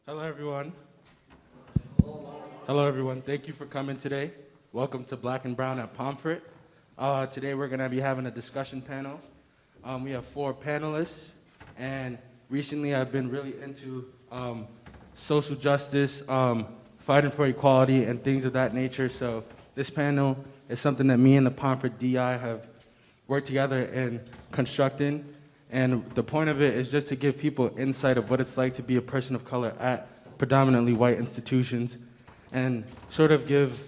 Hello, everyone. Hello, everyone. Thank you for coming today. Welcome to Black and Brown at Pomfret. Today, we're going to be having a discussion panel. We have 4 panelists, and recently, I've been really into social justice, fighting for equality, and things of that nature. So, this panel is something that me and the Pomfret DI have worked together in constructing. And the point of it is just to give people insight of what it's like to be a person of color at predominantly white institutions and sort of give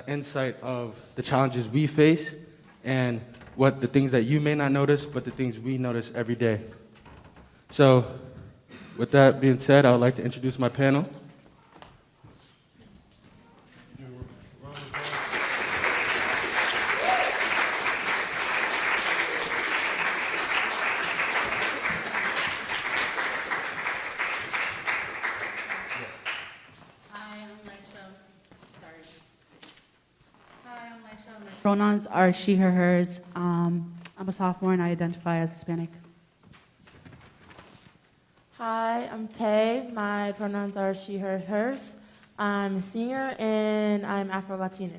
insight of the challenges we face and what the things that you may not notice, but the things we notice every day. So with that being said, I would like to introduce my panel. Pronouns are she, her, hers. I'm a sophomore and I identify as Hispanic. Hi, I'm Tay. My pronouns are she, her, hers. I'm a senior and I'm Afro-Latino.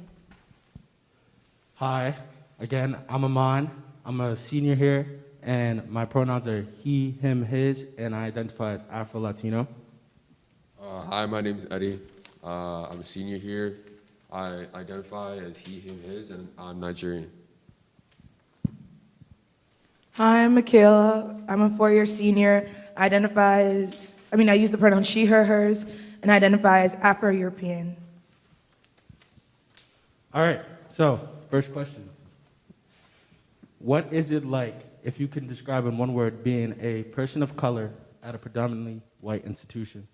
Hi, again, I'm Amon. I'm a senior here, and my pronouns are he, him, his, and I identify as Afro-Latino. Hi, my name is Eddy. I'm a senior here. I identify as he, him, his, and I'm Nigerian. Hi, I'm Michaela. I'm a 4-year senior. I use the pronoun she, her, hers, and identify as Afro-European. All right, so first question. What is it like, if you can describe in one word, being a person of color at a predominantly white institution?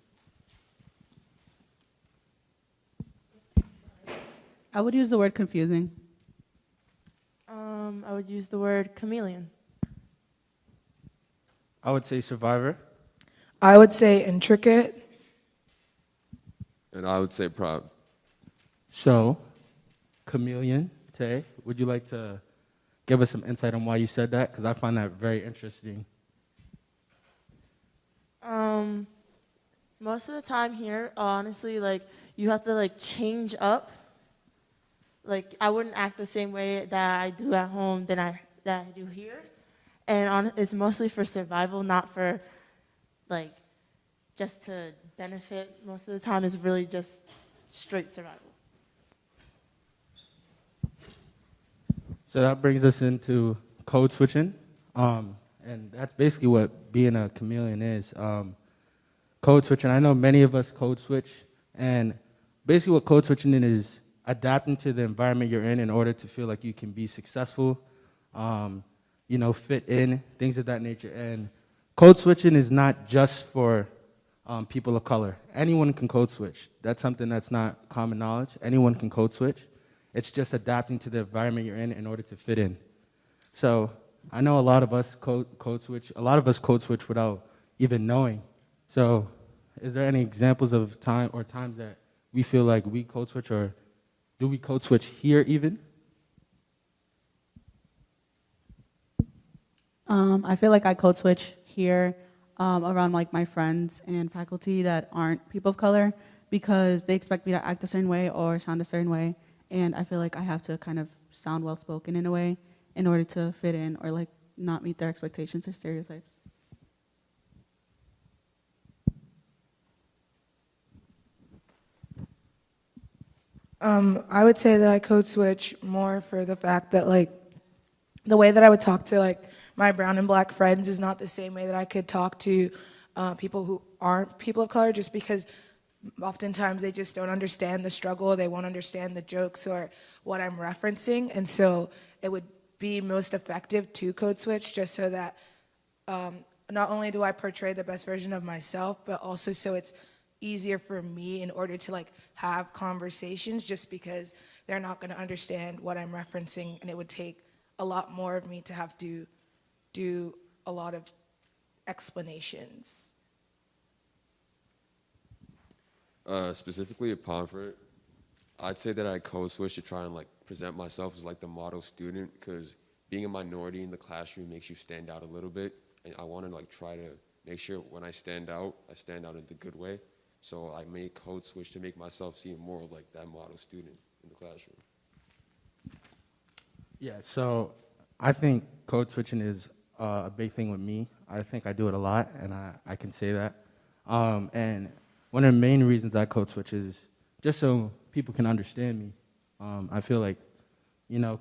I would use the word confusing. I would use the word chameleon. I would say survivor. I would say intricate. And I would say proud. So, chameleon, Tay, would you like to give us some insight on why you said that? Because I find that very interesting. Most of the time here, honestly, like you have to like change up. Like I wouldn't act the same way that I do at home that I do here, and it's mostly for survival, not for like just to benefit. Most of the time, it's really just straight survival. So that brings us into code switching, and that's basically what being a chameleon is. Code switching, I know many of us code switch, and basically what code switching is adapting to the environment you're in order to feel like you can be successful, fit in, things of that nature. And code switching is not just for people of color. Anyone can code switch. That's something that's not common knowledge. Anyone can code switch. It's just adapting to the environment you're in order to fit in. So I know a lot of us code switch. A lot of us code switch without even knowing. So is there any examples of times that we feel like we code switch, or do we code switch here even? I feel like I code switch here around like my friends and faculty that aren't people of color because they expect me to act a certain way or sound a certain way. And I feel like I have to kind of sound well-spoken in a way in order to fit in or like not meet their expectations or stereotypes. I would say that I code switch more for the fact that like the way that I would talk to like my brown and black friends is not the same way that I could talk to people who aren't people of color, just because oftentimes they just don't understand the struggle, they won't understand the jokes or what I'm referencing, and so it would be most effective to code switch just so that not only do I portray the best version of myself, but also so it's easier for me in order to like have conversations, just because they're not going to understand what I'm referencing, and it would take a lot more of me to have to do a lot of explanations. Specifically at Pomfret, I'd say that I code switch to try and like present myself as like the model student, because being a minority in the classroom makes you stand out a little bit, and I want to like try to make sure when I stand out in the good way, So I may code switch to make myself seem more like that model student in the classroom. Yeah, so I think code switching is a big thing with me. I think I do it a lot, and I can say that. And one of the main reasons I code switch is just so people can understand me. I feel like,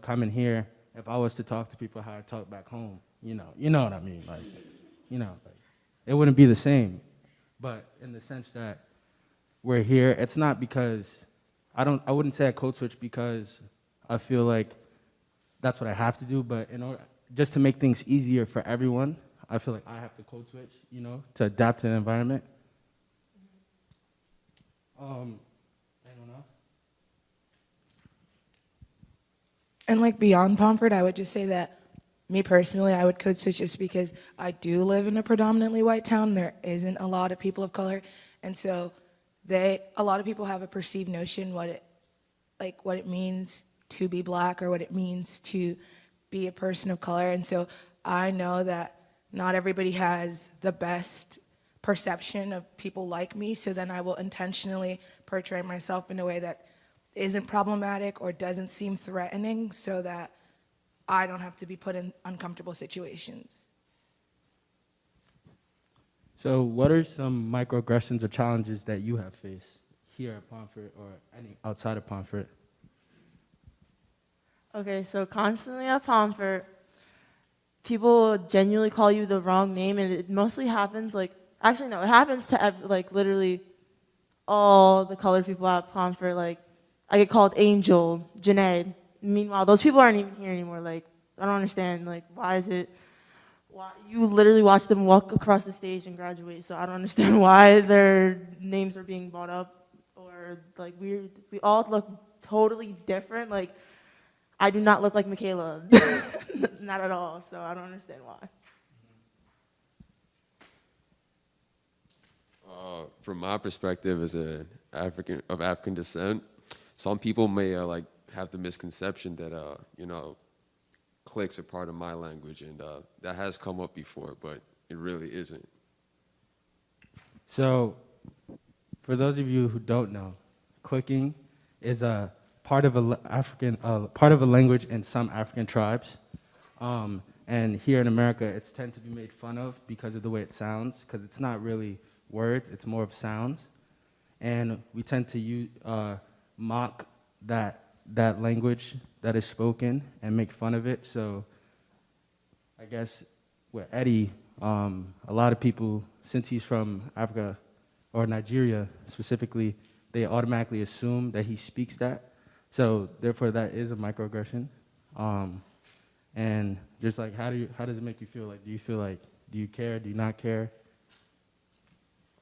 coming here, if I was to talk to people how I talk back home, you know what I mean, like, like, it wouldn't be the same. But in the sense that we're here, it's not because I wouldn't say I code switch because I feel like that's what I have to do, but in order, just to make things easier for everyone, I feel like I have to code switch, to adapt to the environment. Anyone else? And like beyond Pomfret, I would just say that me personally, I would code switch just because I do live in a predominantly white town. There isn't a lot of people of color, and so a lot of people have a perceived notion what it means to be black or what it means to be a person of color. And so I know that not everybody has the best perception of people like me, so then I will intentionally portray myself in a way that isn't problematic or doesn't seem threatening so that I don't have to be put in uncomfortable situations. So what are some microaggressions or challenges that you have faced here at Pomfret or any outside of Pomfret? Okay, so constantly at Pomfret, people genuinely call you the wrong name, and it mostly happens actually no, it happens to literally all the colored people at Pomfret. Like, I get called Angel, Janae. Meanwhile, those people aren't even here anymore. Like, I don't understand. Like, why you literally watch them walk across the stage and graduate? So I don't understand why their names are being brought up, or like we all look totally different. Like, I do not look like Michaela, not at all. So I don't understand why. From my perspective as an African descent, some people may have the misconception that clicks are part of my language, and that has come up before, but it really isn't. So for those of you who don't know, clicking is a part of a language in some African tribes. And here in America, it's tend to be made fun of because of the way it sounds, because it's not really words, it's more of sounds. And we tend to mock that language that is spoken and make fun of it. So I guess with Eddy, a lot of people, since he's from Africa or Nigeria specifically, they automatically assume that he speaks that. So therefore, that is a microaggression. And just like, how does it make you feel? Like, do you care? Do you not care?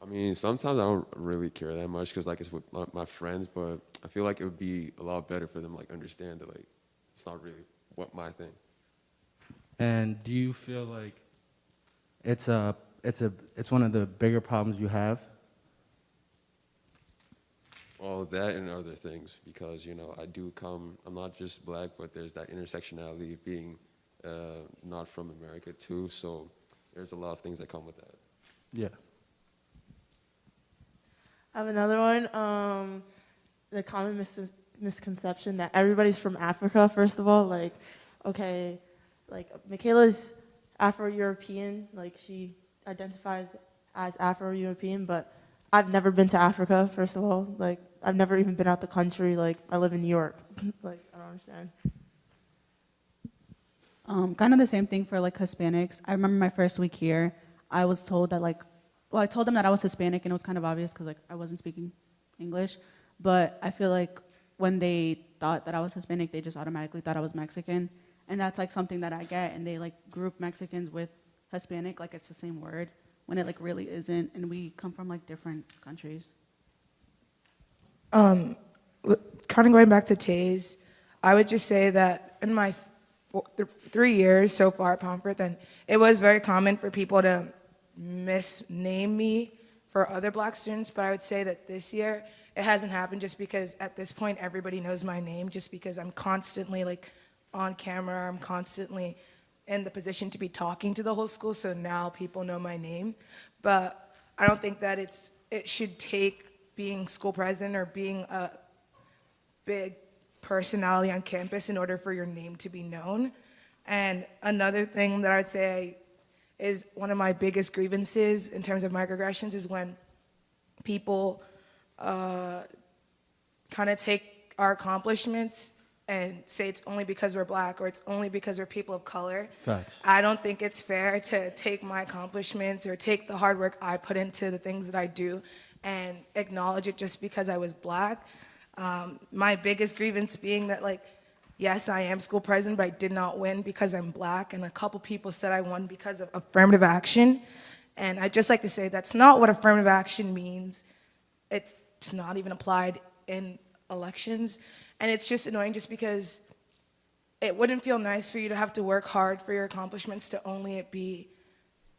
I mean, sometimes I don't really care that much because it's with my friends, but I feel like it would be a lot better for them understand that it's not really my thing. And do you feel like it's one of the bigger problems you have? Well, that and other things, because I'm not just black, but there's that intersectionality of being not from America too. So there's a lot of things that come with that. Yeah. I have another one. The common misconception that everybody's from Africa, first of all. Okay, Michaela's Afro-European. She identifies as Afro-European, but I've never been to Africa, first of all. I've never even been out the country. I live in New York. I don't understand. Kind of the same thing for Hispanics. I remember my first week here, I was told that I told them that I was Hispanic, and it was kind of obvious because I wasn't speaking English. But I feel like when they thought that I was Hispanic, they just automatically thought I was Mexican, and that's something that I get. And they group Mexicans with Hispanic like it's the same word when it really isn't, and we come from different countries. Kind of going back to Taze, I would just say that in my 3 years so far at Pomfret, then it was very common for people to misname me for other black students, but I would say that this year it hasn't happened just because at this point everybody knows my name, just because I'm constantly on camera, I'm constantly in the position to be talking to the whole school, so now people know my name. But I don't think that it should take being school president or being a big personality on campus in order for your name to be known. And another thing that I would say is one of my biggest grievances in terms of microaggressions is when people kind of take our accomplishments and say it's only because we're black or it's only because we're people of color. Facts. I don't think it's fair to take my accomplishments or take the hard work I put into the things that I do and acknowledge it just because I was black. My biggest grievance being that, like, yes, I am school president, but I did not win because I'm black, and a couple people said I won because of affirmative action. And I'd just like to say that's not what affirmative action means. It's not even applied in elections. And it's just annoying just because it wouldn't feel nice for you to have to work hard for your accomplishments to only it be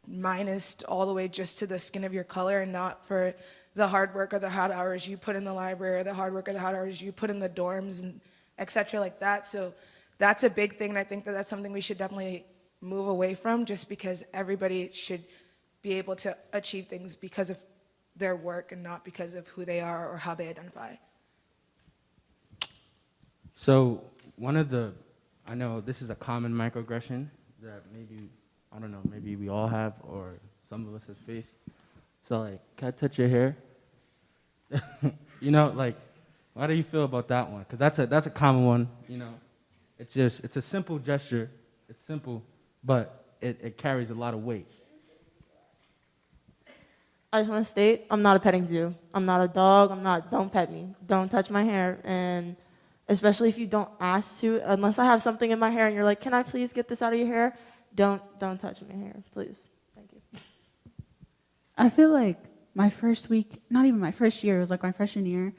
minused all the way just to the skin of your color and not for the hard work or the hard hours you put in the library or the hard work or the hard hours you put in the dorms and et cetera like that. So that's a big thing, and I think that that's something we should definitely move away from just because everybody should be able to achieve things because of their work and not because of who they are or how they identify. So I know this is a common microaggression that maybe, I don't know, maybe we all have or some of us have faced. So like, can I touch your hair? You know, like, how do you feel about that one? Because that's a common one, you know. It's a simple gesture. It's simple, but it carries a lot of weight. I just want to state, I'm not a petting zoo. I'm not a dog. Don't pet me. Don't touch my hair. And especially if you don't ask to, unless I have something in my hair and you're like, can I please get this out of your hair? Don't touch my hair, please. Thank you. I feel like my first week, not even my first year, it was like my freshman year.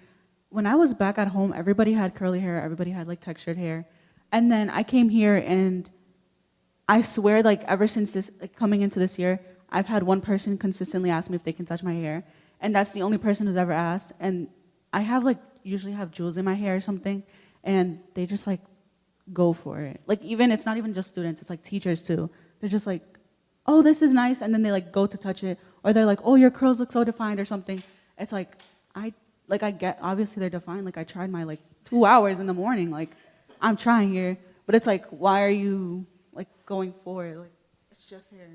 When I was back at home, everybody had curly hair, everybody had like textured hair. And then I came here and I swear like ever since this, like, coming into this year, I've had one person consistently ask me if they can touch my hair. And that's the only person who's ever asked. And I have like, usually have jewels in my hair or something. And they just like go for it. Like even, it's not even just students, it's like teachers too. They're just like, oh, this is nice. And then they like go to touch it. Or they're like, oh, your curls look so defined or something. It's like, I get, obviously they're defined. Like I tried my like 2 hours in the morning. Like I'm trying here. But it's like, why are you like going for it? Like it's just hair.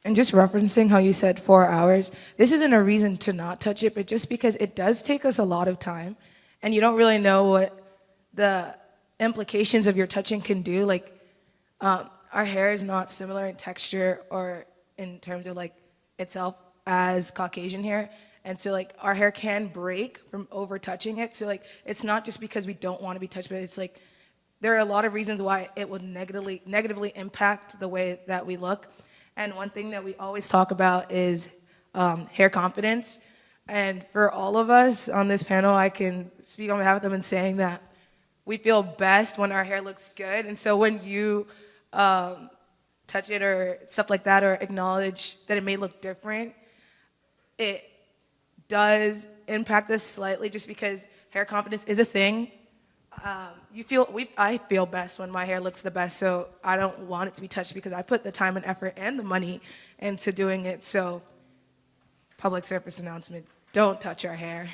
And just referencing how you said 4 hours, this isn't a reason to not touch it, but just because it does take us a lot of time, and you don't really know what the implications of your touching can do. Like, our hair is not similar in texture or in terms of like itself as Caucasian hair, and so like our hair can break from over touching it. So like it's not just because we don't want to be touched, but it's like there are a lot of reasons why it would negatively impact the way that we look. And one thing that we always talk about is hair confidence. And for all of us on this panel, I can speak on behalf of them in saying that we feel best when our hair looks good. And so when you touch it or stuff like that, or acknowledge that it may look different, it does impact us slightly just because hair confidence is a thing. I feel best when my hair looks the best, so I don't want it to be touched because I put the time and effort and the money into doing it. So public service announcement, don't touch our hair.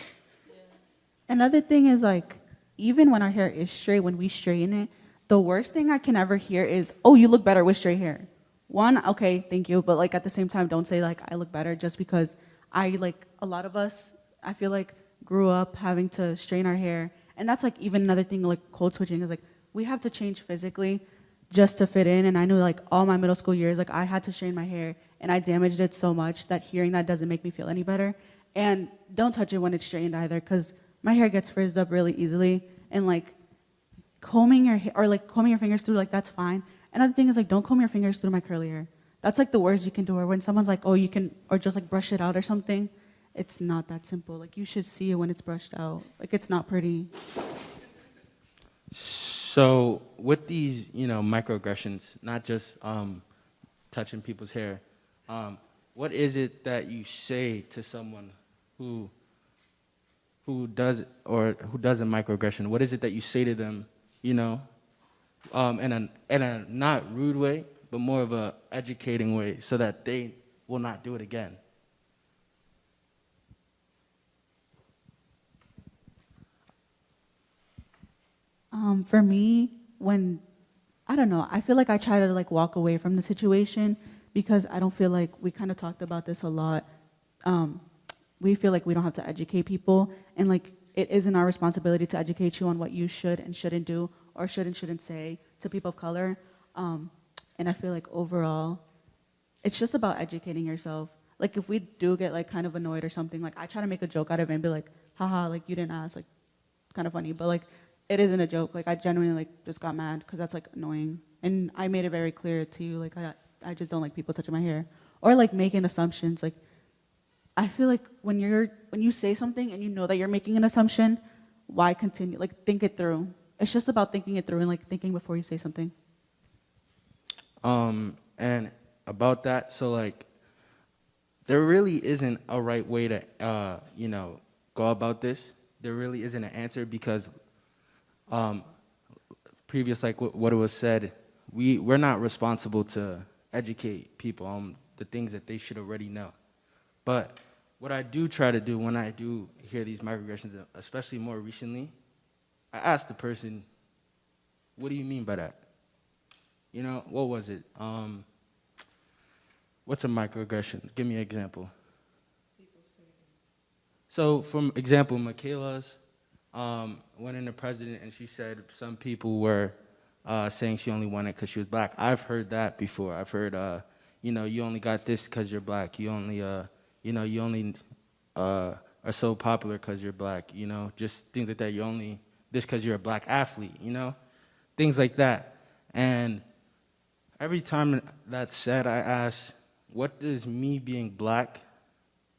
Another thing is like, even when our hair is straight, when we straighten it, the worst thing I can ever hear is, oh, you look better with straight hair. One, okay, thank you, but like at the same time, don't say like I look better just because a lot of us, I feel like grew up having to straighten our hair. And that's like even another thing, like code switching is like, we have to change physically just to fit in. And I knew like all my middle school years, like I had to straighten my hair and I damaged it so much that hearing that doesn't make me feel any better. And don't touch it when it's straightened either, because my hair gets frizzed up really easily. And like combing your hair or like combing your fingers through, like that's fine. Another thing is like, don't comb your fingers through my curly hair. That's like the worst you can do. Or when someone's like, oh, you can, or just like brush it out or something. It's not that simple. Like you should see it when it's brushed out. Like it's not pretty. So with these, microaggressions, not just touching people's hair, what is it that you say to someone who does a microaggression? What is it that you say to them, in a not rude way, but more of a educating way so that they will not do it again. For me, I don't know, I feel like I try to like walk away from the situation because I don't feel like, we kind of talked about this a lot. We feel like we don't have to educate people, and like it isn't our responsibility to educate you on what you should and shouldn't do or should and shouldn't say to people of color. And I feel like overall, it's just about educating yourself. Like if we do get like kind of annoyed or something, like I try to make a joke out of it and be like, haha, like you didn't ask, like kind of funny, but like it isn't a joke. Like I genuinely like just got mad because that's like annoying. And I made it very clear to you, like I just don't like people touching my hair or like making assumptions. Like I feel like when you say something and you know that you're making an assumption, why continue? Like think it through. It's just about thinking it through and like thinking before you say something. And about that, so like, there really isn't a right way to, go about this. There really isn't an answer because, previous, like what it was said, we're not responsible to educate people on the things that they should already know. But what I do try to do when I do hear these microaggressions, especially more recently, I ask the person, what do you mean by that? You know, what was it? What's a microaggression? Give me an example. So, for example, Michaela's went in the president and she said some people were saying she only won it because she was black. I've heard that before. I've heard, you only got this because you're black. You only, you only are so popular because you're black. You know, just things like that. You only this because you're a black athlete. You know, things like that. And every time that's said, I ask, what does me being black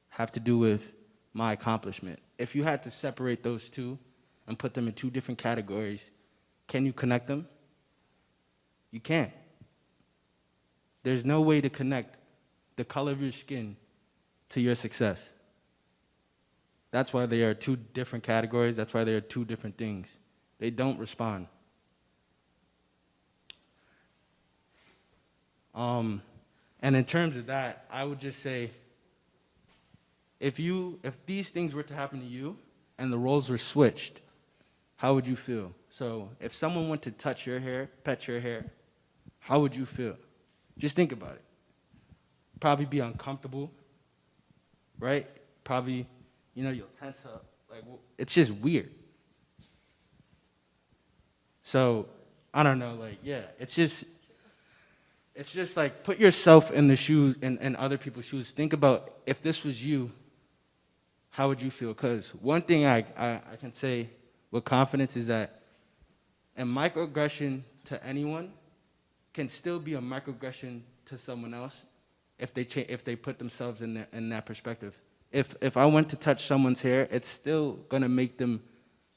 have to do with my accomplishment? If you had to separate those two and put them in two different categories, can you connect them? You can't. There's no way to connect the color of your skin to your success. That's why they are two different categories. That's why they are two different things. They don't respond. And in terms of that, I would just say, if these things were to happen to you and the roles were switched, how would you feel? So if someone went to touch your hair, pet your hair, how would you feel? Just think about it. Probably be uncomfortable, right? Probably, you'll tense up. Like, it's just weird. So, I don't know, like, yeah, it's just like, put yourself in the shoes, in other people's shoes. Think about, if this was you, how would you feel? Because one thing I can say with confidence is that a microaggression to anyone can still be a microaggression to someone else if they put themselves in that perspective. If I went to touch someone's hair, it's still gonna make them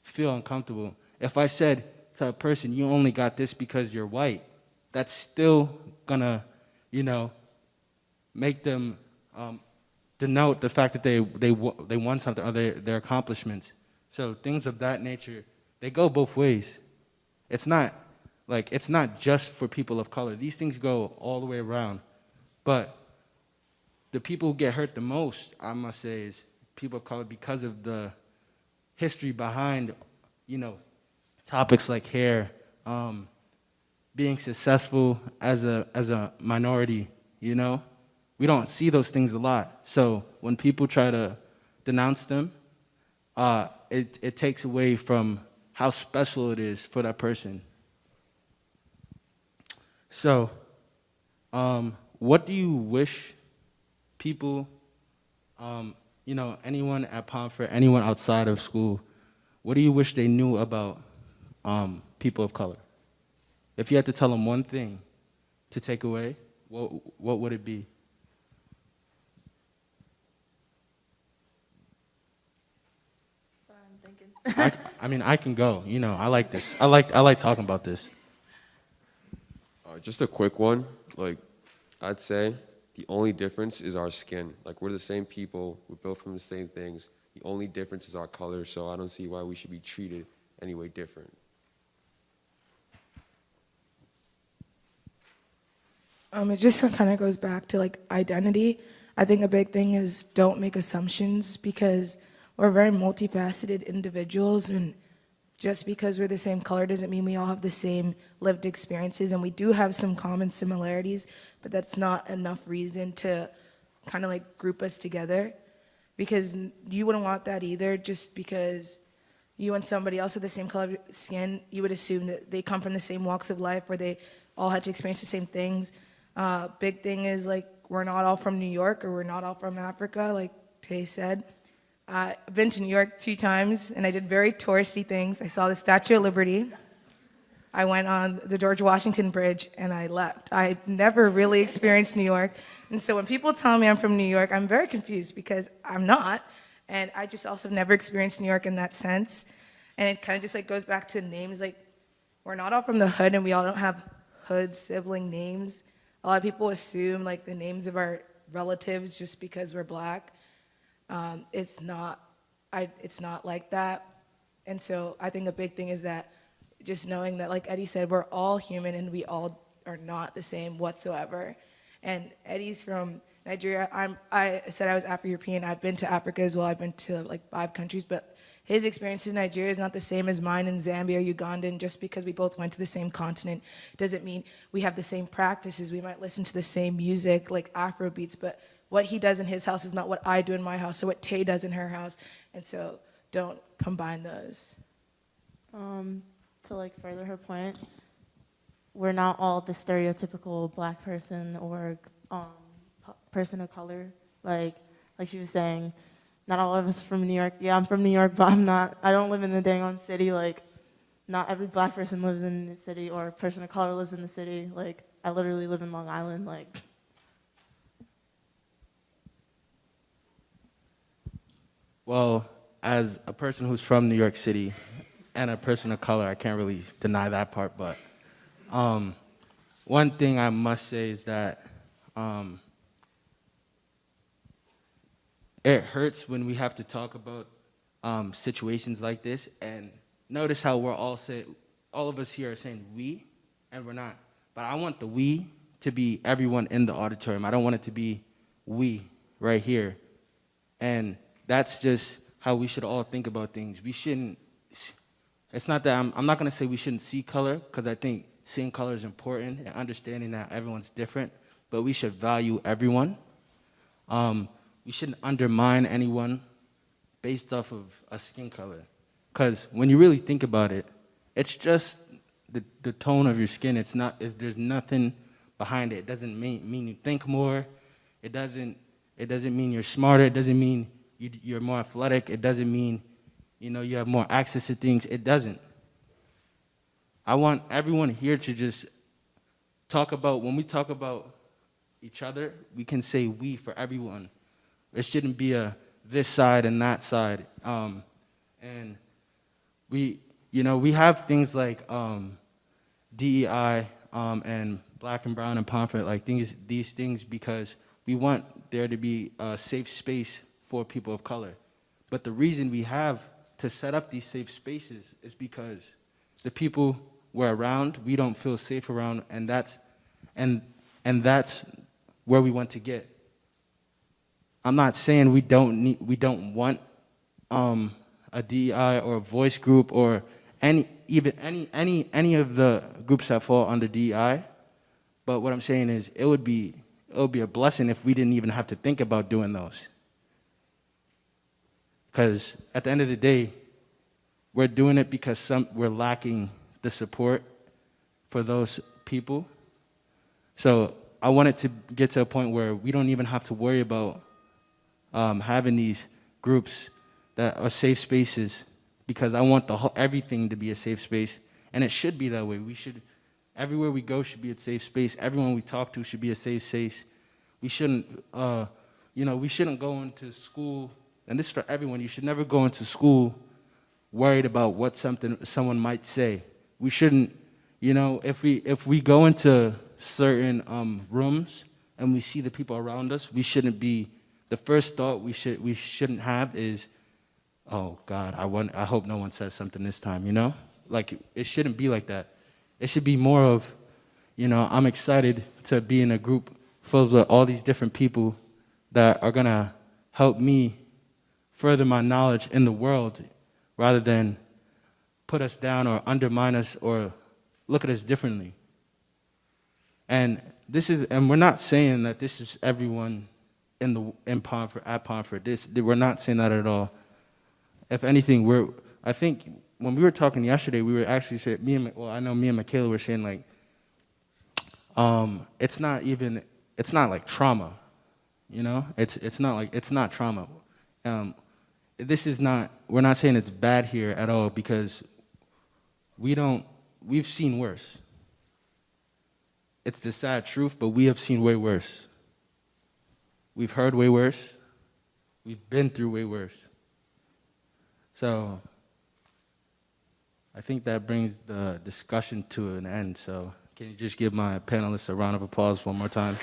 feel uncomfortable. If I said to a person, you only got this because you're white, that's still gonna, make them denote the fact that they won something or their accomplishments. So things of that nature, they go both ways. It's not just for people of color. These things go all the way around. But the people who get hurt the most, I must say, is people of color because of the history behind, topics like hair, being successful as a minority, We don't see those things a lot. So when people try to denounce them, it takes away from how special it is for that person. So, what do you wish people, anyone at Pomfret, anyone outside of school, what do you wish they knew about people of color? If you had to tell them one thing to take away, what would it be? Sorry, I'm thinking. I can go. I like this. I like talking about this. Just a quick one. Like, I'd say the only difference is our skin. Like, we're the same people. We're built from the same things. The only difference is our color, so I don't see why we should be treated any way different. It just kind of goes back to like identity. I think a big thing is don't make assumptions because we're very multifaceted individuals, and just because we're the same color doesn't mean we all have the same lived experiences, and we do have some common similarities, but that's not enough reason to kind of like group us together, because you wouldn't want that either. Just because you and somebody else have the same color skin, you would assume that they come from the same walks of life where they all had to experience the same things. Big thing is like we're not all from New York, or we're not all from Africa, like Tay said. I've been to New York 2 times, and I did very touristy things. I saw the Statue of Liberty. I went on the George Washington Bridge, and I left. I never really experienced New York. And so when people tell me I'm from New York, I'm very confused because I'm not. And I just also never experienced New York in that sense. And it kind of just like goes back to names. Like, we're not all from the hood, and we all don't have hood sibling names. A lot of people assume like the names of our relatives just because we're black. It's not like that. And so I think a big thing is that just knowing that, like Eddy said, we're all human and we all are not the same whatsoever. And Eddy's from Nigeria. I said I was Afro-European. I've been to Africa as well. I've been to like 5 countries, but his experience in Nigeria is not the same as mine in Zambia or Uganda. And just because we both went to the same continent doesn't mean we have the same practices. We might listen to the same music, like Afro beats, but what he does in his house is not what I do in my house, or what Tay does in her house. And so don't combine those. To like further her point, we're not all the stereotypical black person or person of color. Like she was saying, not all of us are from New York. Yeah, I'm from New York, but I don't live in the dang on city. Like, not every black person lives in the city, or a person of color lives in the city. Like, I literally live in Long Island. Like, Well, as a person who's from New York City and a person of color, I can't really deny that part. But one thing I must say is that it hurts when we have to talk about situations like this. And notice how we're all of us here are saying we, and we're not. But I want the we to be everyone in the auditorium. I don't want it to be we right here. And that's just how we should all think about things. We shouldn't, it's not that I'm not going to say we shouldn't see color, because I think seeing color is important and understanding that everyone's different, but we should value everyone. We shouldn't undermine anyone based off of a skin color, because when you really think about it, it's just the tone of your skin. There's nothing behind it. It doesn't mean you think more. It doesn't mean you're smarter. It doesn't mean you're more athletic. It doesn't mean, you have more access to things. It doesn't. I want everyone here to just talk about, when we talk about each other, we can say we for everyone. It shouldn't be a this side and that side. And we have things like DEI and Black and Brown and Pomfret, like these things, because we want there to be a safe space for people of color. But the reason we have to set up these safe spaces is because the people we're around, we don't feel safe around, and that's where we want to get. I'm not saying we don't want a DEI or a voice group or any of the groups that fall under DEI, but what I'm saying is it would be a blessing if we didn't even have to think about doing those. Because at the end of the day, we're doing it because we're lacking the support for those people. So I want it to get to a point where we don't even have to worry about having these groups that are safe spaces, because I want everything to be a safe space, and it should be that way. Everywhere we go should be a safe space. Everyone we talk to should be a safe space. We shouldn't, we shouldn't go into school, and this is for everyone. You should never go into school worried about what someone might say. We shouldn't, if we go into certain rooms and we see the people around us, we shouldn't be. The first thought we shouldn't have is, oh God, I hope no one says something this time. Like, it shouldn't be like that. It should be more of, you know, I'm excited to be in a group filled with all these different people that are gonna help me further my knowledge in the world rather than put us down or undermine us or look at us differently. And we're not saying that this is everyone in Pomfret, at Pomfret. We're not saying that at all. If anything, I think when we were talking yesterday, we were actually saying, I know me and Michaela were saying like, it's not like trauma, you know? It's not trauma. We're not saying it's bad here at all because we've seen worse. It's the sad truth, but we have seen way worse. We've heard way worse. We've been through way worse. So I think that brings the discussion to an end. So can you just give my panelists a round of applause one more time?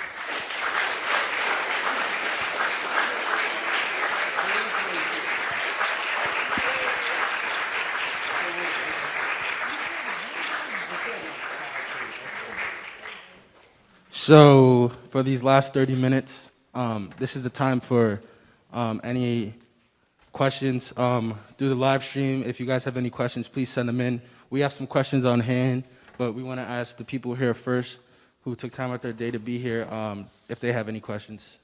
So for these last 30 minutes, this is the time for any questions through the live stream. If you guys have any questions, please send them in. We have some questions on hand, but we want to ask the people here first who took time out their day to be here if they have any questions.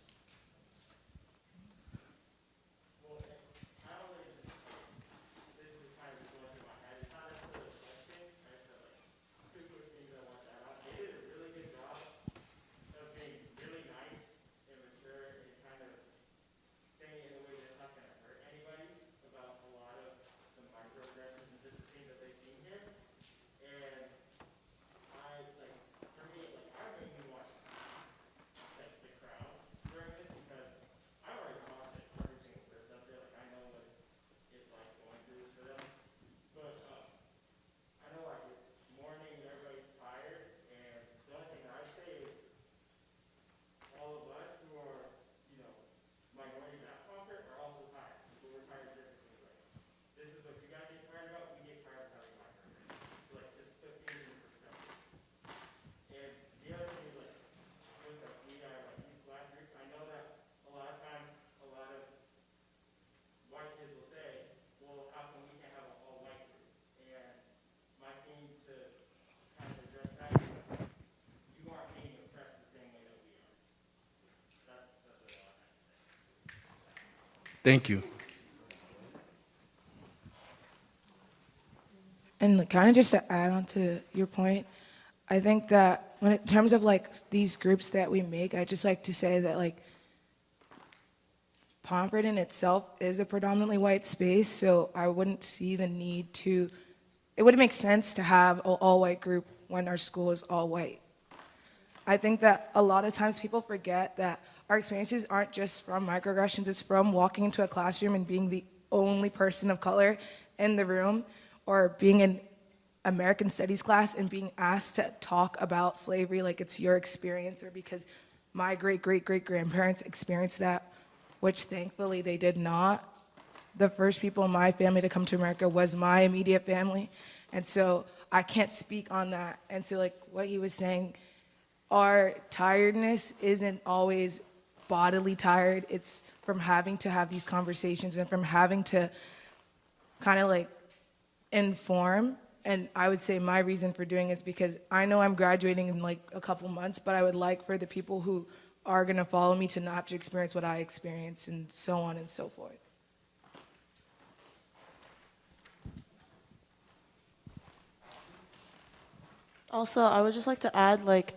Thank you. And kind of just to add on to your point, I think that in terms of like these groups that we make, I just like to say that like Pomfret in itself is a predominantly white space, so I wouldn't see the need to, it wouldn't make sense to have an all-white group when our school is all white. I think that a lot of times people forget that our experiences aren't just from microaggressions, it's from walking into a classroom and being the only person of color in the room, or being in American Studies class and being asked to talk about slavery like it's your experience, or because my great-great-great-grandparents experienced that, which thankfully they did not. The first people in my family to come to America was my immediate family, and so I can't speak on that. And so like what he was saying, our tiredness isn't always bodily tired, it's from having to have these conversations and from having to kind of like inform. And I would say my reason for doing it is because I know I'm graduating in like a couple months, but I would like for the people who are gonna follow me to not have to experience what I experience, and so on and so forth. Also, I would just like to add, like,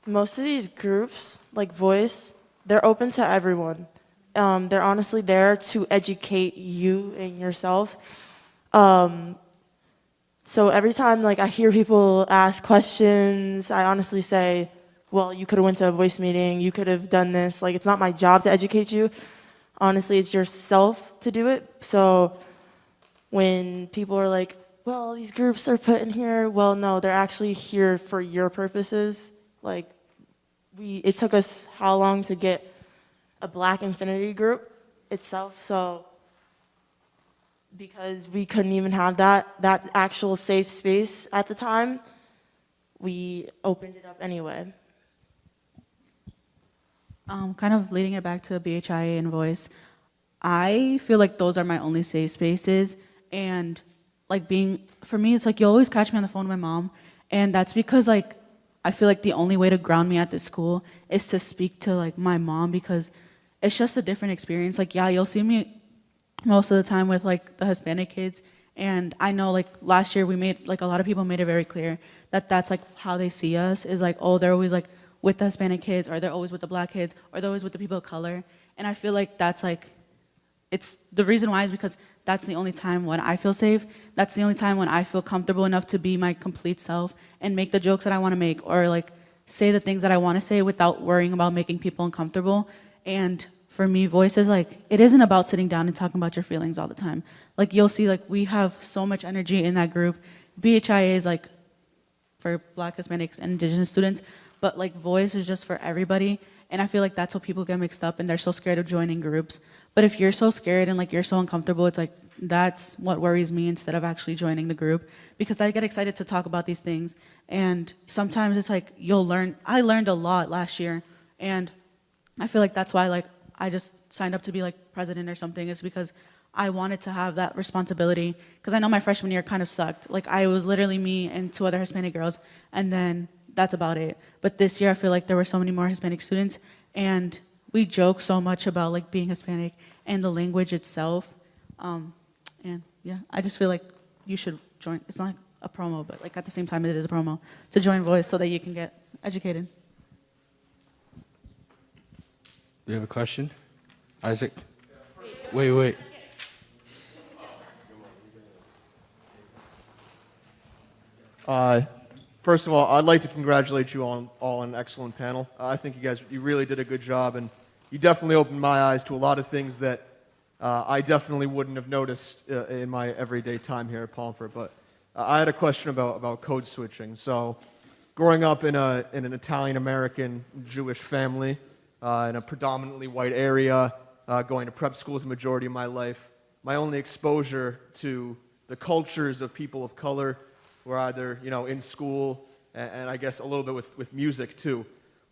most of these groups, like Voice, they're open to everyone. They're honestly there to educate you and yourself. So every time, like, I hear people ask questions, I honestly say, well, you could have went to a Voice meeting, you could have done this. Like, it's not my job to educate you. Honestly, it's yourself to do it. So when people are like, well, these groups are put in here, well, no, they're actually here for your purposes. Like, it took us how long to get a Black Infinity group itself, so because we couldn't even have that actual safe space at the time, we opened it up anyway. Kind of leading it back to BHIA and voice, I feel like those are my only safe spaces. And like for me, it's like you always catch me on the phone with my mom. And that's because like, I feel like the only way to ground me at this school is to speak to like my mom, because it's just a different experience. Like, yeah, you'll see me most of the time with like the Hispanic kids. And I know like last year a lot of people made it very clear that that's like how they see us, is like, oh, they're always like with the Hispanic kids, or they're always with the black kids, or they're always with the people of color. And I feel like that's like, it's the reason why is because that's the only time when I feel safe. That's the only time when I feel comfortable enough to be my complete self and make the jokes that I want to make, or like say the things that I want to say without worrying about making people uncomfortable. And for me, voice is like, it isn't about sitting down and talking about your feelings all the time. Like you'll see, like we have so much energy in that group. BHIA is like for Black, Hispanics, and Indigenous students, but like voice is just for everybody. And I feel like that's what people get mixed up, and they're so scared of joining groups. But if you're so scared and like you're so uncomfortable, it's like that's what worries me instead of actually joining the group, because I get excited to talk about these things. And sometimes it's like you'll learn. I learned a lot last year, and I feel like that's why like I just signed up to be like president or something, is because I wanted to have that responsibility, because I know my freshman year kind of sucked. Like I was literally me and 2 other Hispanic girls, and then that's about it. But this year I feel like there were so many more Hispanic students, and we joke so much about like being Hispanic and the language itself. And yeah, I just feel like you should join. It's not like a promo, but like at the same time it is a promo to join Voice so that you can get educated. Do you have a question? Isaac? Wait. First of all, I'd like to congratulate you all on an excellent panel. I think you really did a good job, and you definitely opened my eyes to a lot of things that I definitely wouldn't have noticed in my everyday time here at Pomfret. But I had a question about code switching. So, growing up in an Italian-American Jewish family, in a predominantly white area, going to prep schools the majority of my life, my only exposure to the cultures of people of color were either, in school and I guess a little bit with music too.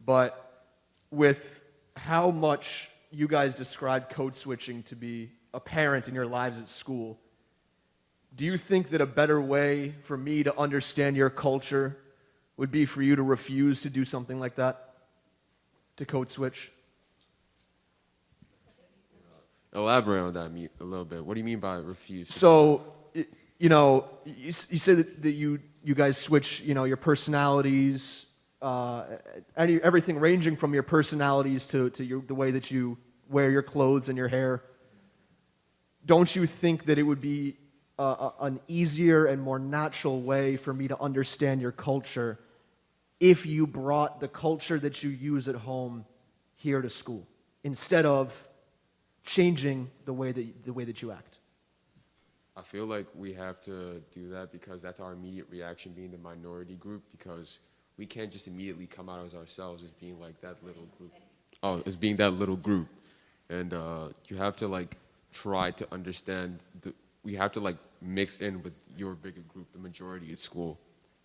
But with how much you guys described code switching to be apparent in your lives at school, do you think that a better way for me to understand your culture would be for you to refuse to do something like that? To code switch? Elaborate on that a little bit. What do you mean by refuse? So, you say that you guys switch, your personalities, everything ranging from your personalities to the way that you wear your clothes and your hair. Don't you think that it would be an easier and more natural way for me to understand your culture if you brought the culture that you use at home here to school, instead of changing the way that you act? I feel like we have to do that because that's our immediate reaction, being the minority group, because we can't just immediately come out as ourselves as being like that little group. As being that little group. And you have to like try to understand, we have to like mix in with your bigger group, the majority at school.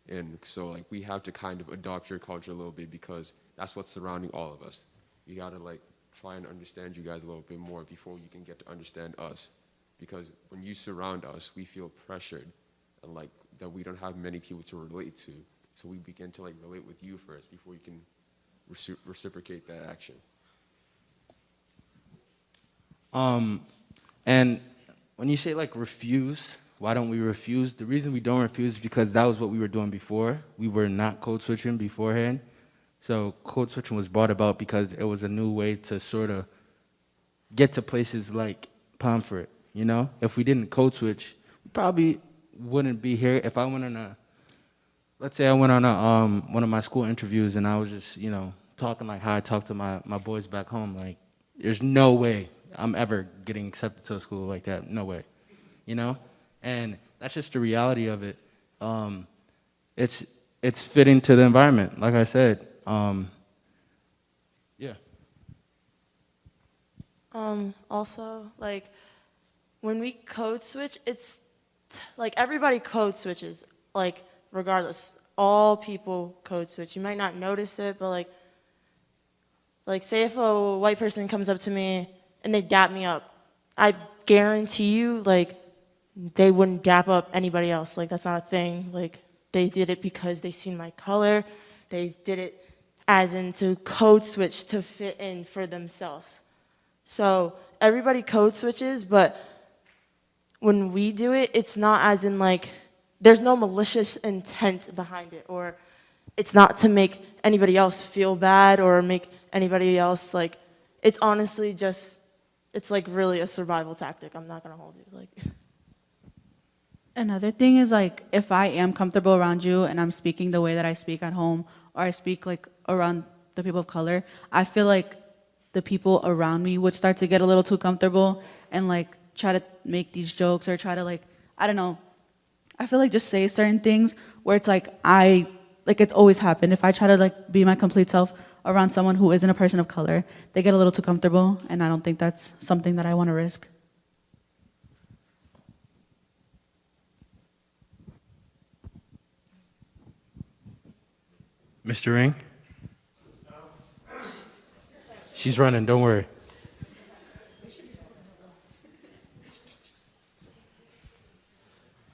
And so like we have to kind of adopt your culture a little bit because that's what's surrounding all of us. You gotta like try and understand you guys a little bit more before you can get to understand us. Because when you surround us, we feel pressured and like that we don't have many people to relate to. So we begin to like relate with you first before you can reciprocate that action. And when you say like refuse, why don't we refuse? The reason we don't refuse is because that was what we were doing before. We were not code switching beforehand. So code switching was brought about because it was a new way to sort of get to places like Pomfret. If we didn't code switch, we probably wouldn't be here. If I went on let's say I went on one of my school interviews and I was just, talking like how I talk to my boys back home, like there's no way I'm ever getting accepted to a school like that. No way, And that's just the reality of it. It's fitting to the environment, like I said. Yeah. Also, like, when we code switch, it's like everybody code switches, like, regardless. all people code switch. You might not notice it, but like say if a white person comes up to me and they dap me up, I guarantee you, like, they wouldn't dap up anybody else. Like, that's not a thing. Like, they did it because they seen my color. They did it as in to code switch to fit in for themselves. So everybody code switches, but when we do it, it's not as in like, there's no malicious intent behind it, or it's not to make anybody else feel bad or make anybody else like, it's honestly just, it's like really a survival tactic. I'm not gonna hold you. Like, Another thing is like if I am comfortable around you and I'm speaking the way that I speak at home or I speak like around the people of color, I feel like the people around me would start to get a little too comfortable and like try to make these jokes or try to like, I don't know. I feel like just say certain things where it's like it's always happened. If I try to like be my complete self around someone who isn't a person of color, they get a little too comfortable, and I don't think that's something that I want to risk. Mr. Ring? She's running, don't worry.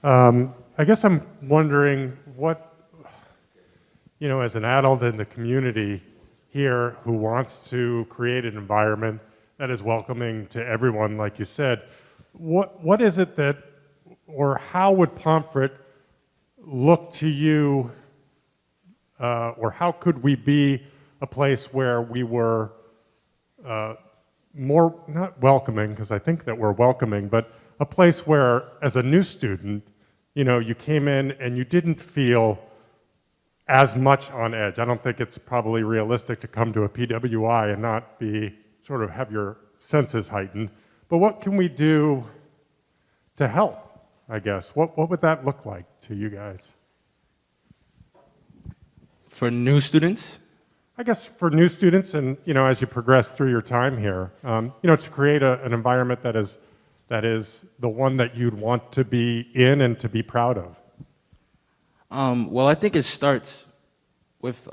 I guess I'm wondering what, as an adult in the community here who wants to create an environment that is welcoming to everyone, like you said, what is it that, or how would Pomfret look to you, or how could we be a place where we were more, not welcoming, because I think that we're welcoming, but a place where, as a new student, you came in and you didn't feel as much on edge. I don't think it's probably realistic to come to a PWI and not be, sort of have your senses heightened. But what can we do to help, I guess? What would that look like to you guys? For new students? I guess for new students and, as you progress through your time here, to create an environment that is the one that you'd want to be in and to be proud of. Well, I think it starts with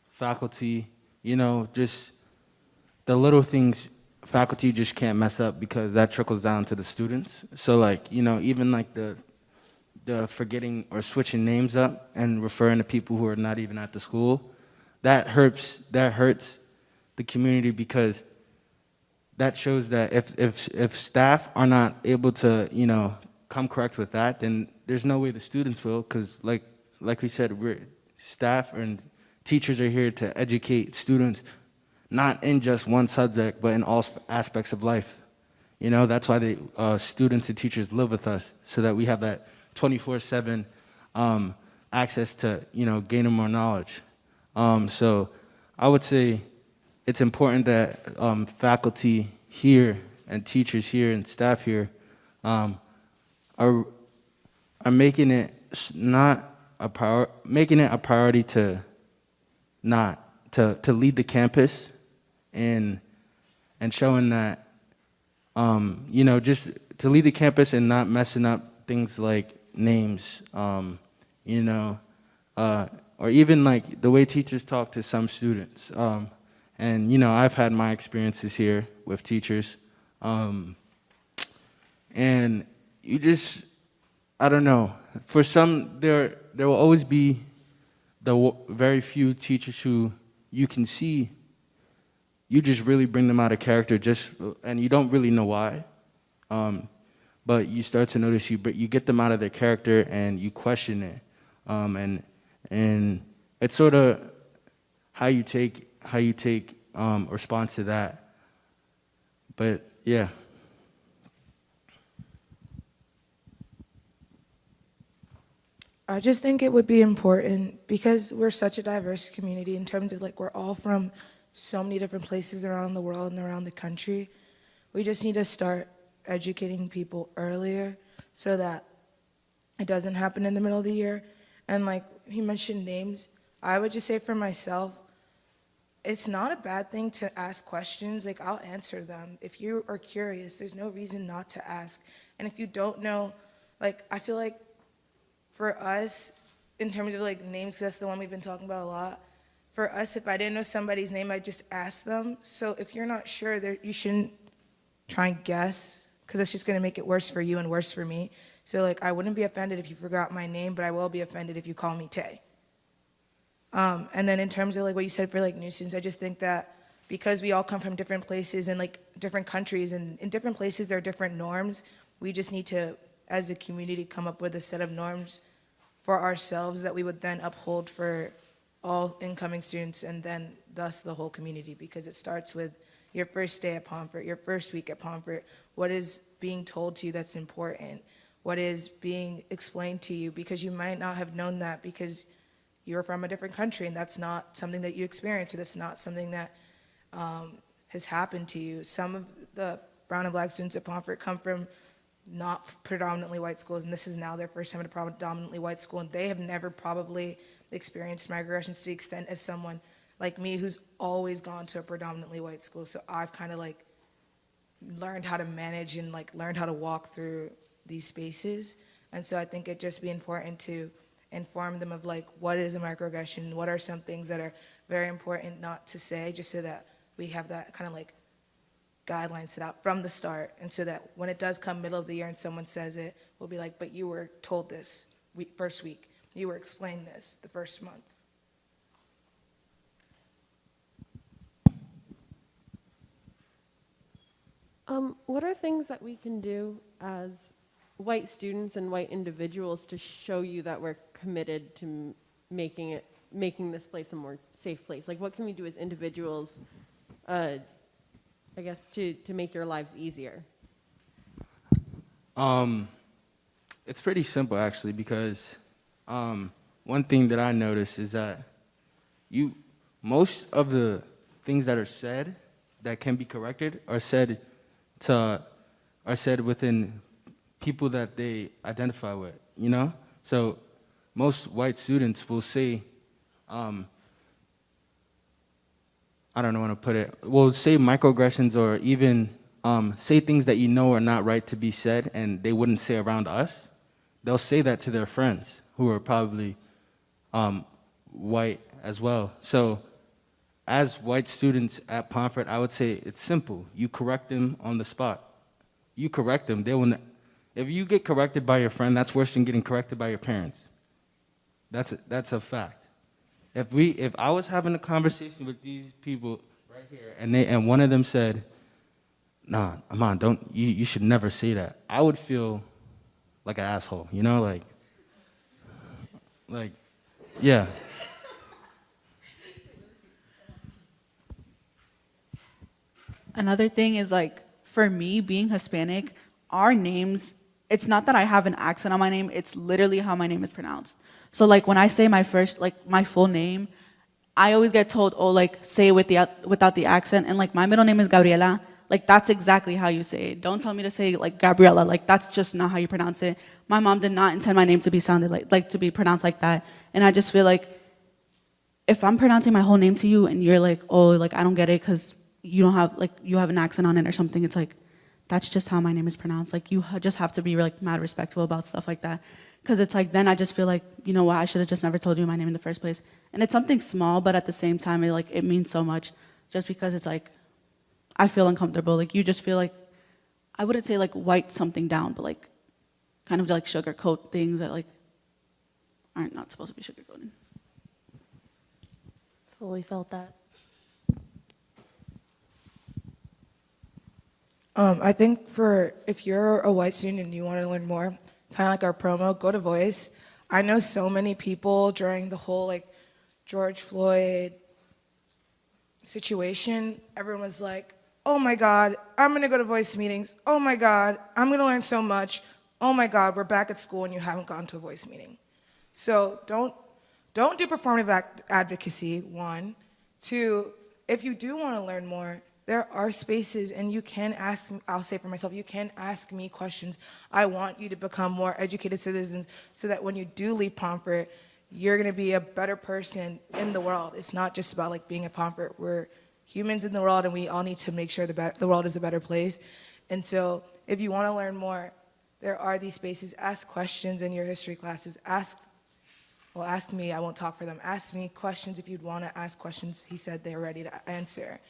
faculty, just the little things faculty just can't mess up because that trickles down to the students. So like, even like the forgetting or switching names up and referring to people who are not even at the school, that hurts the community because that shows that if staff are not able to, come correct with that, then there's no way the students will, because like we said, staff and teachers are here to educate students, not in just one subject, but in all aspects of life. That's why the students and teachers live with us, so that we have that 24/7 access to, gaining more knowledge. So I would say it's important that faculty here and teachers here and staff here are making it making it a priority to lead the campus and showing that just to lead the campus and not messing up things like names, or even like the way teachers talk to some students. And I've had my experiences here with teachers, and I don't know. For some, there will always be the very few teachers who you can see, you just really bring them out of character, and you don't really know why, but you start to notice you get them out of their character and you question it, and it's sort of how you take response to that. But yeah. I just think it would be important because we're such a diverse community in terms of like we're all from so many different places around the world and around the country. We just need to start educating people earlier so that it doesn't happen in the middle of the year. And like he mentioned names, I would just say for myself, it's not a bad thing to ask questions. Like I'll answer them. If you are curious, there's no reason not to ask. And if you don't know, like I feel like for us, in terms of like names, 'cause that's the one we've been talking about a lot. For us, if I didn't know somebody's name, I'd just ask them. So if you're not sure, you shouldn't try and guess, because it's just going to make it worse for you and worse for me. So like, I wouldn't be offended if you forgot my name, but I will be offended if you call me Tay. And then in terms of like what you said for like new students, I just think that because we all come from different places and like different countries, and in different places there are different norms, we just need to, as a community, come up with a set of norms for ourselves that we would then uphold for all incoming students and then thus the whole community, because it starts with your first day at Pomfret, your first week at Pomfret. What is being told to you that's important? What is being explained to you? Because you might not have known that because you're from a different country and that's not something that you experience, or that's not something that has happened to you. Some of the brown and black students at Pomfret come from not predominantly white schools, and this is now their first time at a predominantly white school, and they have never probably experienced microaggressions to the extent as someone like me who's always gone to a predominantly white school. So I've kind of like learned how to manage and like learned how to walk through these spaces. And so I think it'd just be important to inform them of like what is a microaggression, what are some things that are very important not to say, just so that we have that kind of like guidelines set out from the start, and so that when it does come middle of the year and someone says it, we'll be like, but you were told this first week, you were explained this the first month. What are things that we can do as white students and white individuals to show you that we're committed to making this place a more safe place? Like, what can we do as individuals, I guess, to make your lives easier? It's pretty simple, actually, because one thing that I noticed is that most of the things that are said that can be corrected are said within people that they identify with, you know? So most white students will say, I don't know how to put it, will say microaggressions, or even say things that you know are not right to be said and they wouldn't say around us. They'll say that to their friends who are probably white as well. So as white students at Pomfret, I would say it's simple. You correct them on the spot. You correct them. If you get corrected by your friend, that's worse than getting corrected by your parents. That's a fact. If I was having a conversation with these people right here, and one of them said, "Nah, Amon, you should never say that," I would feel like an asshole, you know, like, yeah. Another thing is like, for me, being Hispanic, our names, it's not that I have an accent on my name, it's literally how my name is pronounced. So like when I say my full name, I always get told, oh, like say it without the accent, and like my middle name is Gabriela, like that's exactly how you say it. Don't tell me to say like Gabriela, like that's just not how you pronounce it. My mom did not intend my name to be sounded like to be pronounced like that. And I just feel like if I'm pronouncing my whole name to you and you're like, oh, like I don't get it because you don't have, like, you have an accent on it or something, it's like, that's just how my name is pronounced. Like, you just have to be, like, mad respectful about stuff like that. Because it's like, then I just feel like, you know what, I should have just never told you my name in the first place. And it's something small, but at the same time, it means so much. Just because it's like, I feel uncomfortable. Like, you just feel like, I wouldn't say, like, white something down, but, like, kind of, like, sugarcoat things that, like, aren't not supposed to be sugarcoated. Fully felt that. I think if you're a white student and you want to learn more, kind of like our promo, go to Voice. I know so many people during the whole like George Floyd situation, everyone was like, oh my God, I'm gonna go to Voice meetings. Oh my God, I'm gonna learn so much. Oh my God, we're back at school and you haven't gone to a Voice meeting. So don't do performative advocacy, one. Two, if you do want to learn more, there are spaces, and you can ask, I'll say for myself, you can ask me questions. I want you to become more educated citizens so that when you do leave Pomfret, you're gonna be a better person in the world. It's not just about like being a Pomfret. We're humans in the world, and we all need to make sure the world is a better place. And so if you wanna learn more, there are these spaces. Ask questions in your history classes. Ask well, ask me, I won't talk for them. Ask me questions if you'd want to ask questions. He said they're ready to answer.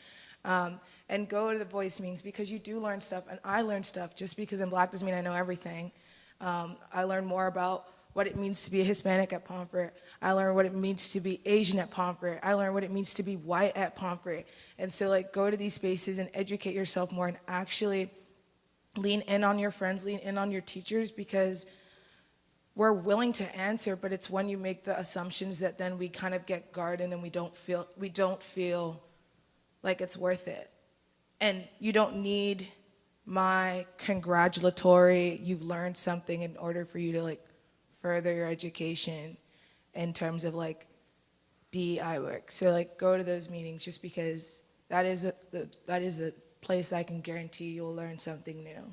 And go to the voice meetings because you do learn stuff, and I learned stuff. Just because I'm black doesn't mean I know everything. I learned more about what it means to be a Hispanic at Pomfret. I learned what it means to be Asian at Pomfret. I learned what it means to be white at Pomfret. And so like go to these spaces and educate yourself more and actually lean in on your friends, lean in on your teachers, because we're willing to answer, but it's when you make the assumptions that then we kind of get guarded and we don't feel like it's worth it. And you don't need my congratulatory, you've learned something in order for you to like further your education in terms of like DEI work. So like go to those meetings just because that is a place that I can guarantee you'll learn something new.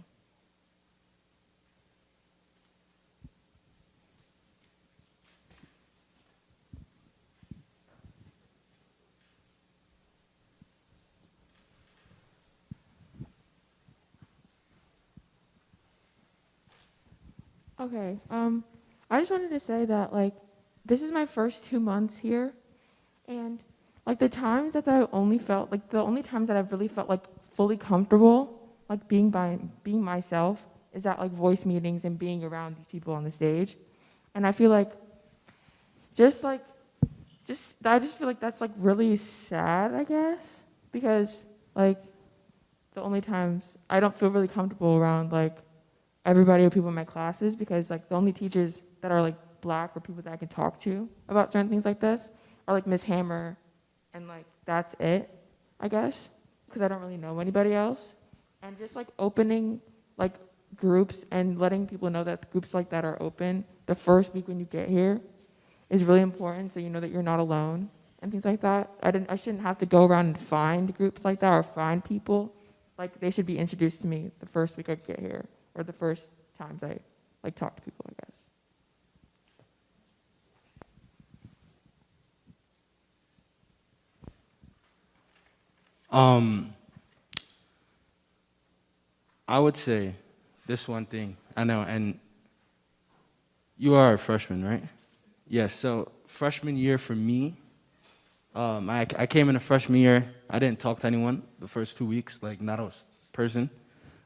Okay, I just wanted to say that, like, this is my first 2 months here, and, like, the times that I only felt, like, the only times that I've really felt, like, fully comfortable, like, being myself is at, like, voice meetings and being around these people on the stage, and I feel like, I just feel like that's, like, really sad, I guess, because, like, the only times I don't feel really comfortable around, like, everybody or people in my classes, because like the only teachers that are like black or people that I can talk to about certain things like this are like Miss Hammer, and like that's it, I guess, because I don't really know anybody else. And just like opening like groups and letting people know that groups like that are open the first week when you get here is really important, so you know that you're not alone and things like that. I shouldn't have to go around and find groups like that or find people. Like they should be introduced to me the first week I get here, or the first times I like talk to people, I guess. I would say this one thing. I know, and you are a freshman, right? Yes. So freshman year for me, I came in a freshman year. I didn't talk to anyone the first 2 weeks, like not a person.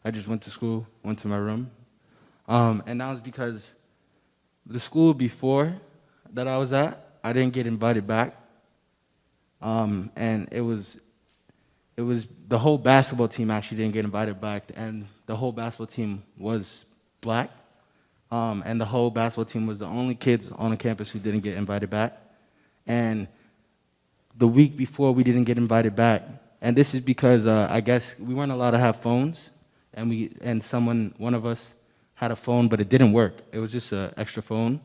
I just went to school, went to my room. And that was because the school before that I was at, I didn't get invited back. And it was the whole basketball team actually didn't get invited back, and the whole basketball team was black. And the whole basketball team was the only kids on the campus who didn't get invited back. And the week before we didn't get invited back, and this is because I guess we weren't allowed to have phones, and one of us had a phone, but it didn't work. It was just an extra phone.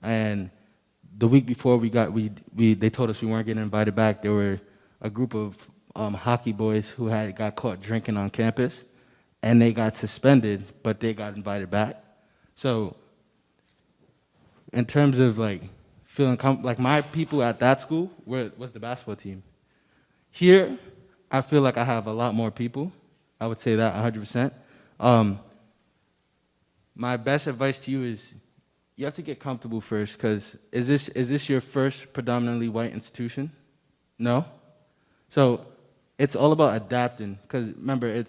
And the week before they told us we weren't getting invited back. There were a group of hockey boys who got caught drinking on campus, and they got suspended, but they got invited back. So in terms of like feeling like my people at that school was the basketball team. Here, I feel like I have a lot more people. I would say that 100%. My best advice to you is you have to get comfortable first, because is this your first predominantly white institution? No? So it's all about adapting, because remember,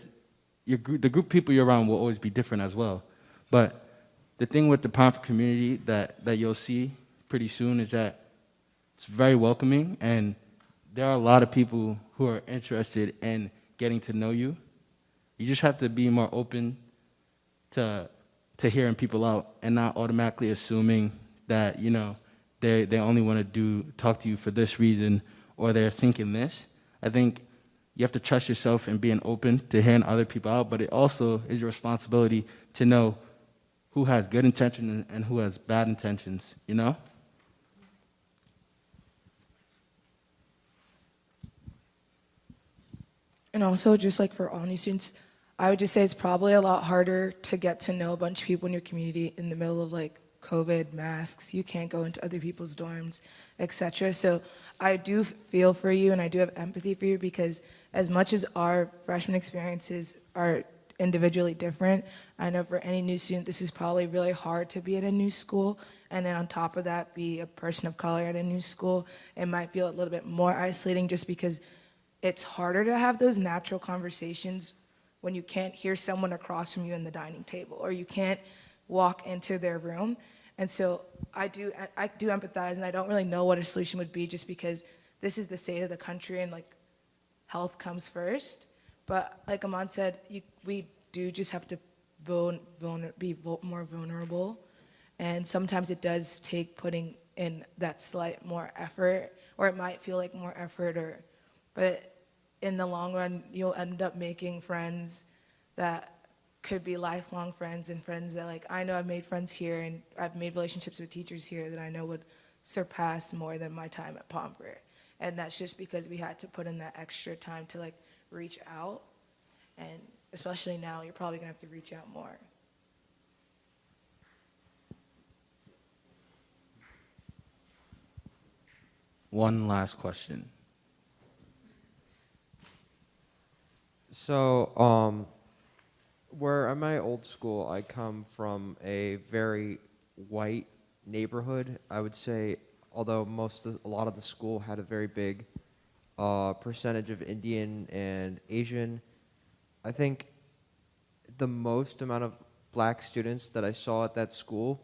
the group of people you're around will always be different as well. But the thing with the Pomfret community that you'll see pretty soon is that it's very welcoming, and there are a lot of people who are interested in getting to know you. You just have to be more open to hearing people out and not automatically assuming that, you know, they only want to talk to you for this reason, or they're thinking this. I think you have to trust yourself in being open to hearing other people out, but it also is your responsibility to know who has good intentions and who has bad intentions, you know? And also, just like for all new students, I would just say it's probably a lot harder to get to know a bunch of people in your community in the middle of like COVID, masks. You can't go into other people's dorms, etc. So I do feel for you, and I do have empathy for you, because as much as our freshman experiences are individually different, I know for any new student, this is probably really hard to be at a new school and then on top of that, be a person of color at a new school, it might feel a little bit more isolating just because it's harder to have those natural conversations when you can't hear someone across from you in the dining table, or you can't walk into their room. And so I do empathize, and I don't really know what a solution would be, just because this is the state of the country, and like health comes first. But like Amon said, we do just have to be more vulnerable, and sometimes it does take putting in that slight more effort, or it might feel like more effort, but in the long run, you'll end up making friends that could be lifelong friends, and friends that, like, I know I've made friends here, and I've made relationships with teachers here that I know would surpass more than my time at Pomfret. And that's just because we had to put in that extra time to, like, reach out. And especially now, you're probably gonna have to reach out more. One last question. So, where at my old school, I come from a very white neighborhood. I would say, although a lot of the school had a very big percentage of Indian and Asian, I think the most amount of black students that I saw at that school,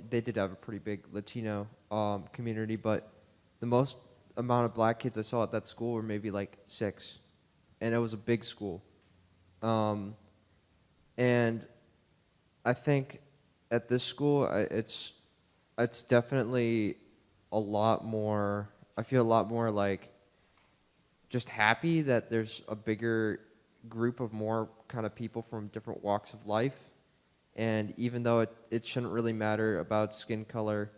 they did have a pretty big Latino community, but the most amount of black kids I saw at that school were maybe like 6, and it was a big school. And I think at this school, it's definitely a lot more, I feel a lot more like just happy that there's a bigger group of more kind of people from different walks of life. And even though it shouldn't really matter about skin color,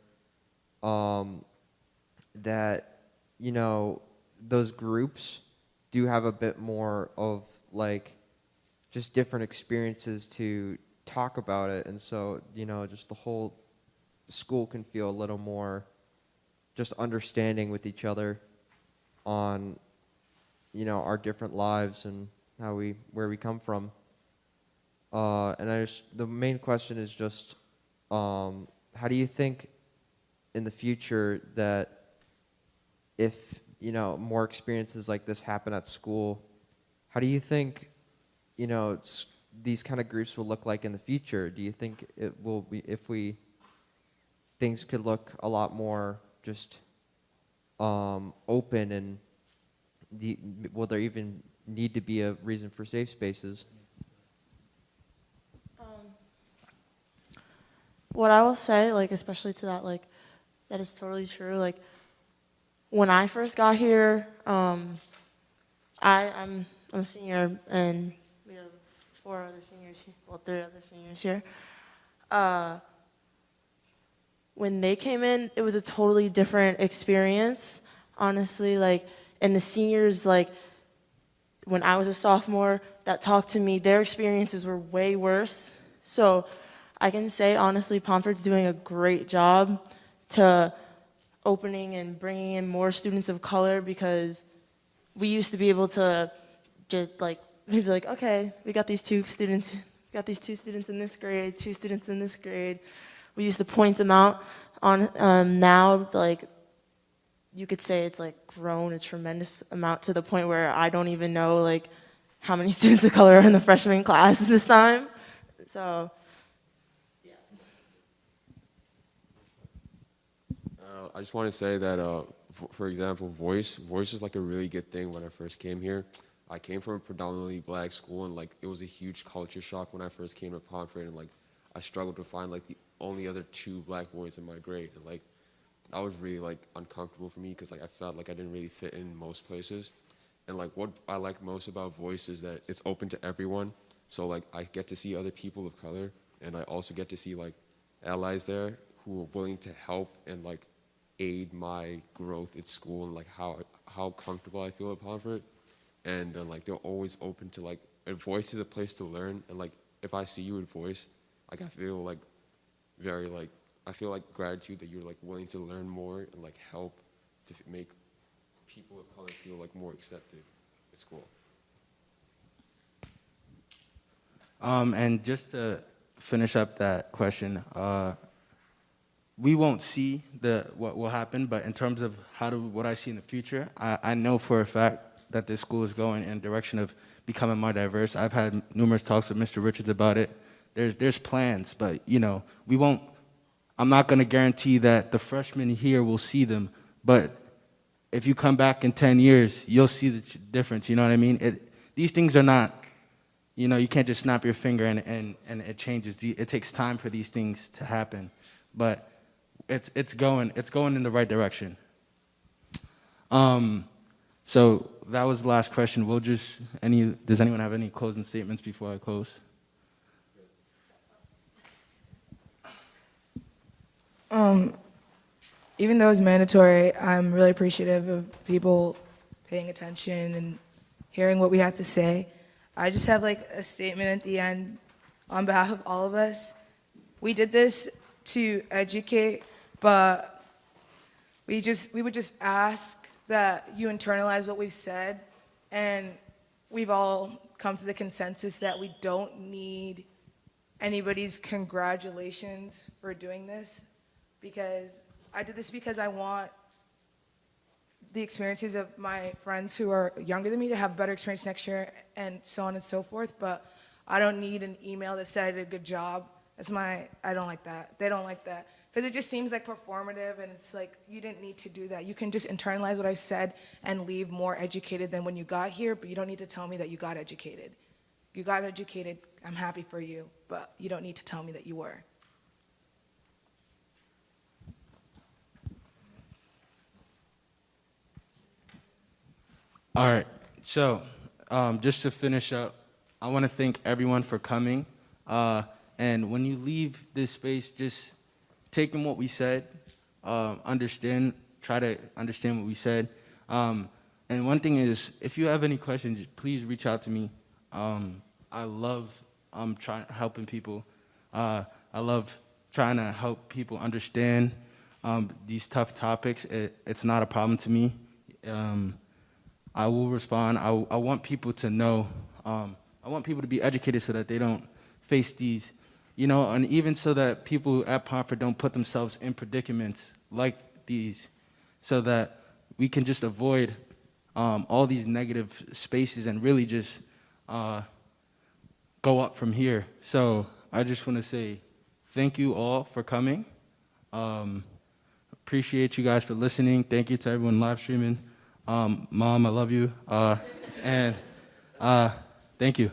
that, you know, those groups do have a bit more of like just different experiences to talk about it. And so, you know, just the whole school can feel a little more just understanding with each other on, you know, our different lives and where we come from. And the main question is just, how do you think in the future that if, you know, more experiences like this happen at school, how do you think, you know, these kind of groups will look like in the future? Do you think it will be, things could look a lot more just open, and will there even need to be a reason for safe spaces? What I will say, like, especially to that, like, that is totally true. Like, when I first got here, I'm a senior, and we have 4 other seniors, well, 3 other seniors here. When they came in, it was a totally different experience, honestly. Like, and the seniors, like, when I was a sophomore, that talked to me, their experiences were way worse. So I can say, honestly, Pomfret's doing a great job to opening and bringing in more students of color, because we used to be able to just, like, we'd be like, okay, we got these 2 students in this grade, 2 students in this grade. We used to point them out. Now, like, you could say it's, like, grown a tremendous amount to the point where I don't even know, like, how many students of color are in the freshman class this time. So, yeah. I just want to say that, for example, voice is like a really good thing. When I first came here, I came from a predominantly black school, and like it was a huge culture shock when I first came to Pomfret, and like I struggled to find like the only other 2 black boys in my grade, and like that was really like uncomfortable for me, because like I felt like I didn't really fit in most places. And like what I like most about voice is that it's open to everyone. So like I get to see other people of color, and I also get to see like allies there who are willing to help and like aid my growth at school, and like how comfortable I feel at Pomfret. And like they're always open to like, voice is a place to learn. And like if I see you at voice, like I feel like very like, I feel like gratitude that you're like willing to learn more and like help to make people of color feel like more accepted at school. And just to finish up that question, we won't see what will happen, but in terms of what I see in the future, I know for a fact that this school is going in a direction of becoming more diverse. I've had numerous talks with Mr. Richards about it. There's plans, but we won't. I'm not going to guarantee that the freshmen here will see them, but if you come back in 10 years, you'll see the difference. You know what I mean? These things are not. You can't just snap your finger and it changes. It takes time for these things to happen, but it's going in the right direction. So that was the last question. Does anyone have any closing statements before I close? Even though it's mandatory, I'm really appreciative of people paying attention and hearing what we have to say. I just have like a statement at the end on behalf of all of us. We did this to educate, but we would just ask that you internalize what we've said, and we've all come to the consensus that we don't need anybody's congratulations for doing this, because I did this because I want the experiences of my friends who are younger than me to have a better experience next year, and so on and so forth. But I don't need an email that said I did a good job. I don't like that. They don't like that. Because it just seems like performative, and it's like, you didn't need to do that. You can just internalize what I've said and leave more educated than when you got here, but you don't need to tell me that you got educated. You got educated, I'm happy for you, but you don't need to tell me that you were. All right, so just to finish up, I want to thank everyone for coming. And when you leave this space, just take in what we said, try to understand what we said. And one thing is, if you have any questions, please reach out to me. I love helping people. I love trying to help people understand these tough topics. It's not a problem to me. I will respond. I want people to know. I want people to be educated so that they don't face these, and even so that people at Pomfret don't put themselves in predicaments like these, so that we can just avoid all these negative spaces and really just go up from here. So I just want to say thank you all for coming. Appreciate you guys for listening. Thank you to everyone live streaming. Mom, I love you. And thank you.